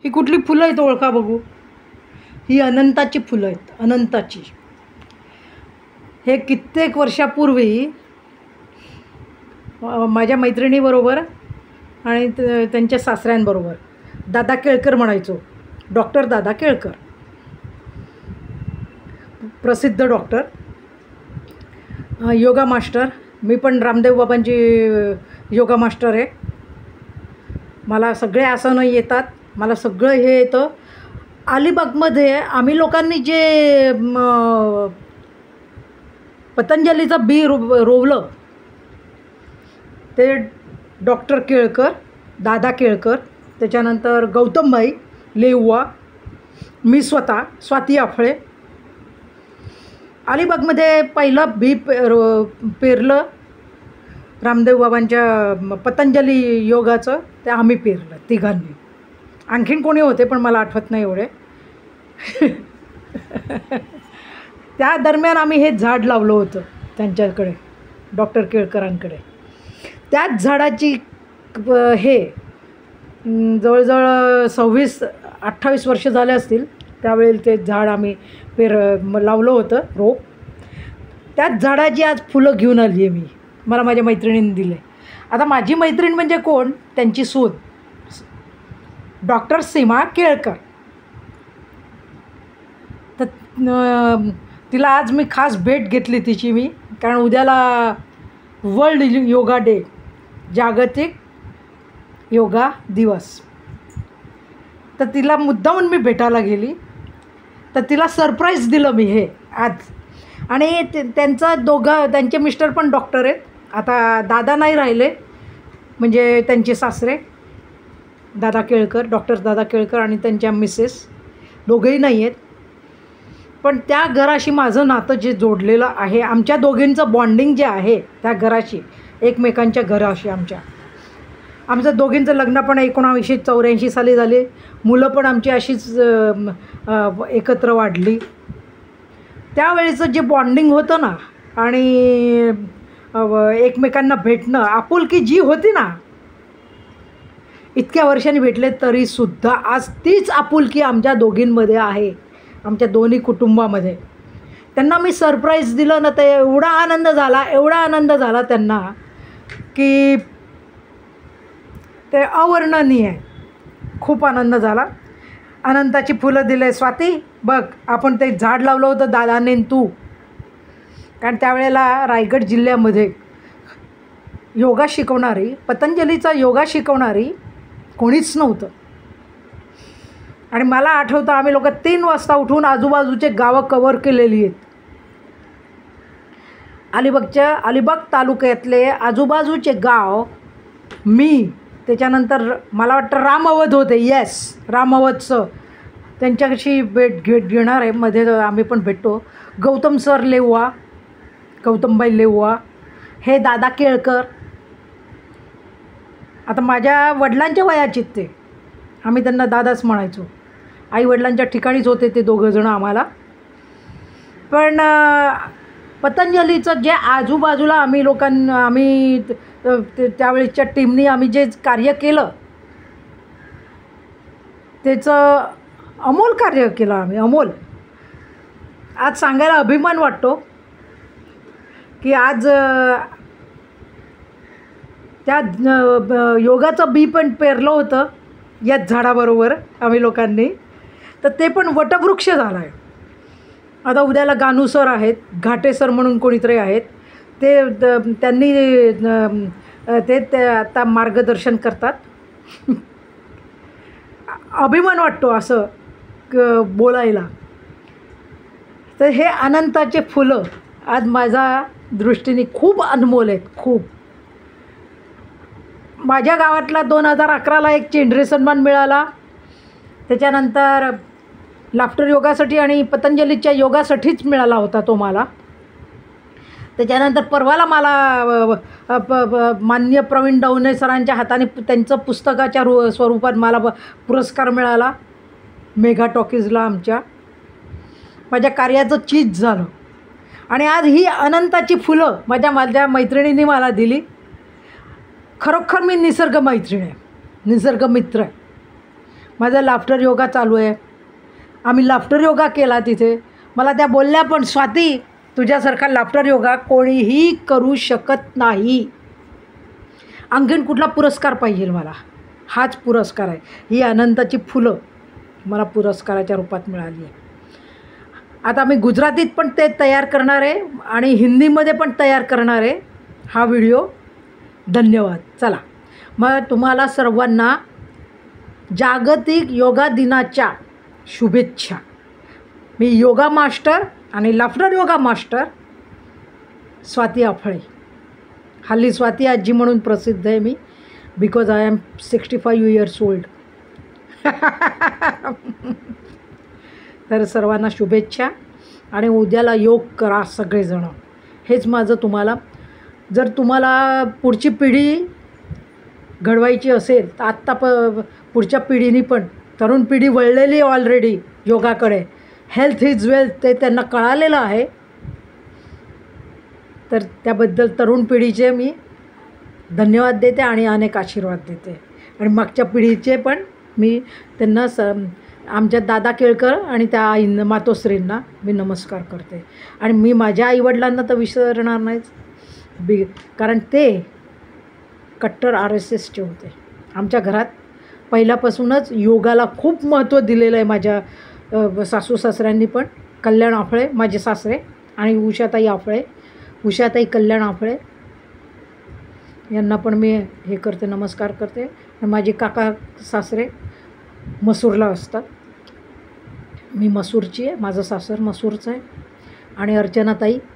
ही कुठली फुलं आहेत ओळखा बघू. ही अनंताची फुलं आहेत, अनंताची. हे कित्येक वर्षापूर्वी माझ्या मैत्रिणीबरोबर आणि त्यांच्या सासऱ्यांबरोबर दादा केळकर म्हणायचो, डॉक्टर दादा केळकर, प्रसिद्ध डॉक्टर, योगा मास्टर. मी पण रामदेव बाबांची योगा मास्टर आहे. मला सगळे आसनं येतात, मला सगळं हे येतं. अलिबागमध्ये आम्ही लोकांनी जे पतंजलीचं बी रोवलं ते डॉक्टर केळकर, दादा केळकर, त्याच्यानंतर गौतमभाई लेउवा, मी स्वतः स्वाती आफळे. अलिबागमध्ये पहिलं बी पेरलं रामदेव बाबांच्या पतंजली योगाचं, ते आम्ही पेरलं तिघांनी. आणखीन कोणी होते पण मला आठवत नाही एवढे. त्या दरम्यान आम्ही हे झाड लावलं होतं त्यांच्याकडे, डॉक्टर केळकरांकडे. त्याच झाडाची हे जवळजवळ 26-28 वर्ष झाले असतील त्यावेळी ते झाड आम्ही लावलं होतं रोप. त्याच झाडाची आज फुलं घेऊन आली आहे मी, मला माझ्या मैत्रिणींनी दिले. आता माझी मैत्रीण म्हणजे कोण, त्यांची सून डॉक्टर सीमा केळकर. तर तिला आज मी खास भेट घेतली तिची मी, कारण उद्याला वर्ल्ड योगा डे, जागतिक योगा दिवस. तर तिला मुद्दामून मी भेटायला गेली, तर तिला सरप्राईज दिलं मी हे आज. आणि त्यांचे मिस्टर पण डॉक्टर आहेत. आता दादा नाही राहिले, म्हणजे त्यांचे सासरे दादा केळकर, डॉक्टर दादा केळकर, आणि त्यांच्या मिसेस दोघंही नाही आहेत. पण त्या घराशी माझं नातं जे जोडलेलं आहे, आमच्या दोघींचं बॉन्डिंग जे आहे त्या घराशी, एकमेकांच्या घराशी आमचं दोघींचं लग्न पण 1984 साली झाले. मुलं पण आमची अशीच एकत्र वाढली. त्यावेळेचं जे बॉन्डिंग होतं ना, आणि एकमेकांना भेटणं, आपुलकी जी होती ना, इतक्या वर्षांनी भेटले तरीसुद्धा आज तीच आपुलकी आमच्या दोघींमध्ये आहे, आमच्या दोन्ही कुटुंबामध्ये. त्यांना मी सरप्राईज दिलं ना, तर एवढा आनंद झाला त्यांना की ते अवर्णनीय आहे. खूप आनंद झाला. अनंताची फुलं दिले. स्वाती बघ, आपण ते झाड लावलं होतं दादाने तू, कारण त्यावेळेला रायगड जिल्ह्यामध्ये योगा शिकवणारी, पतंजलीचा योगा शिकवणारी कोणीच नव्हतं. आणि मला आठवतं आम्ही लोक 3 वाजता उठून आजूबाजूचे गावं कवर केलेली आहेत. अलिबाग तालुक्यातले आजूबाजूचे गाव, मी, त्याच्यानंतर मला वाटतं रामवद होते, येस रामवदचं, त्यांच्याशी भेट घेणार आहे. मध्ये आम्ही पण भेटतो. गौतम सर लेउवा, गौतमबाई लेउवा, हे दादा केळकर. आता माझ्या वडिलांच्या वयाचे ते, आम्ही त्यांना दादाच म्हणायचो. आईवडिलांच्या ठिकाणीच होते ते दोघंजणं आम्हाला. पण पतंजलीचं जे आजूबाजूला आम्ही त्यावेळेच्या टीमनी आम्ही जे कार्य केलं, त्याचं अमोल कार्य केलं आम्ही, अमोल. आज सांगायला अभिमान वाटतो की आज त्या योगाचं बी पण पेरलं होतं याच झाडाबरोबर आम्ही लोकांनी, तर ते पण वटवृक्ष झालं आहे. आता उद्याला गानू सर आहेत, घाटे सर म्हणून कोणीतरी आहेत, त्यांनी ते आता मार्गदर्शन करतात. अभिमान वाटतो असं बोलायला. तर हे अनंताचे फुलं आज माझ्या दृष्टीने खूप अनमोल आहेत, खूप. माझ्या गावातला 2011ला एक चेंडरे सन्मान मिळाला. त्याच्यानंतर लाफ्टर योगासाठी आणि पतंजलीच्या योगासाठीच मिळाला होता तो मला. त्याच्यानंतर परवाला मला माननीय प्रवीण डवणे सरांच्या हाताने त्यांचं पुस्तकाच्या स्वरूपात मला पुरस्कार मिळाला, मेघा टॉकीजला आमच्या. माझ्या कार्याचं चीज झालं. आणि आज ही अनंताची फुलं माझ्या मैत्रिणींनी मला दिली. खरोखर मी निसर्ग मैत्रीण आहे, निसर्ग मित्र आहे. माझा लाफ्टर योगा चालू आहे. आम्ही लाफ्टर योगा केला तिथे. मला त्या बोलल्या पण, स्वाती तुझ्यासारखा लाफ्टर योगा कोणीही करू शकत नाही. आणखीन कुठला पुरस्कार पाहिजे मला? हाच पुरस्कार आहे. ही अनंताची फुलं मला पुरस्काराच्या रूपात मिळाली आहे. आता मी गुजरातीत पण ते तयार करणार आहे आणि हिंदीमध्ये पण तयार करणार आहे हा व्हिडिओ. धन्यवाद. चला मग तुम्हाला सर्वांना जागतिक योगा दिनाच्या शुभेच्छा. मी योगा मास्टर आणि laughter yoga master Swati Aphale. हल्ली स्वाती आजी म्हणून प्रसिद्ध आहे मी, because I am 65 years old. तर सर्वांना शुभेच्छा आणि उद्याला योग करा सगळेजण. हेच माझं तुम्हाला. जर तुम्हाला पुढची पिढी घडवायची असेल तर आत्ता पुढच्या पिढीने पण, तरुण पिढी वळलेली ऑलरेडी योगाकडे. हेल्थ इज वेल्थ ते त्यांना कळालेलं आहे. तर त्याबद्दल तरुण पिढीचे मी धन्यवाद देते आणि अनेक आशीर्वाद देते. आणि मागच्या पिढीचे पण मी त्यांना आमच्या दादा केळकर आणि त्या आईंना, मातोश्रींना मी नमस्कार करते. आणि मी माझ्या आईवडिलांना तर विसरणार नाहीच, कारण ते कट्टर RSSचे होते. आमच्या घरात पहिल्यापासूनच योगाला खूप महत्त्व दिलेलं आहे. माझ्या सासू सासऱ्यांनी पण. कल्याण आफळे माझे सासरे आणि उषाताई आफळे, उषाताई कल्याण आफळे यांना पण मी हे करते, नमस्कार करते. आणि माझे काका सासरे मसूरला असतात. मी मसूरची आहे, माझं सासर मसूरचं आहे. आणि अर्चनाताई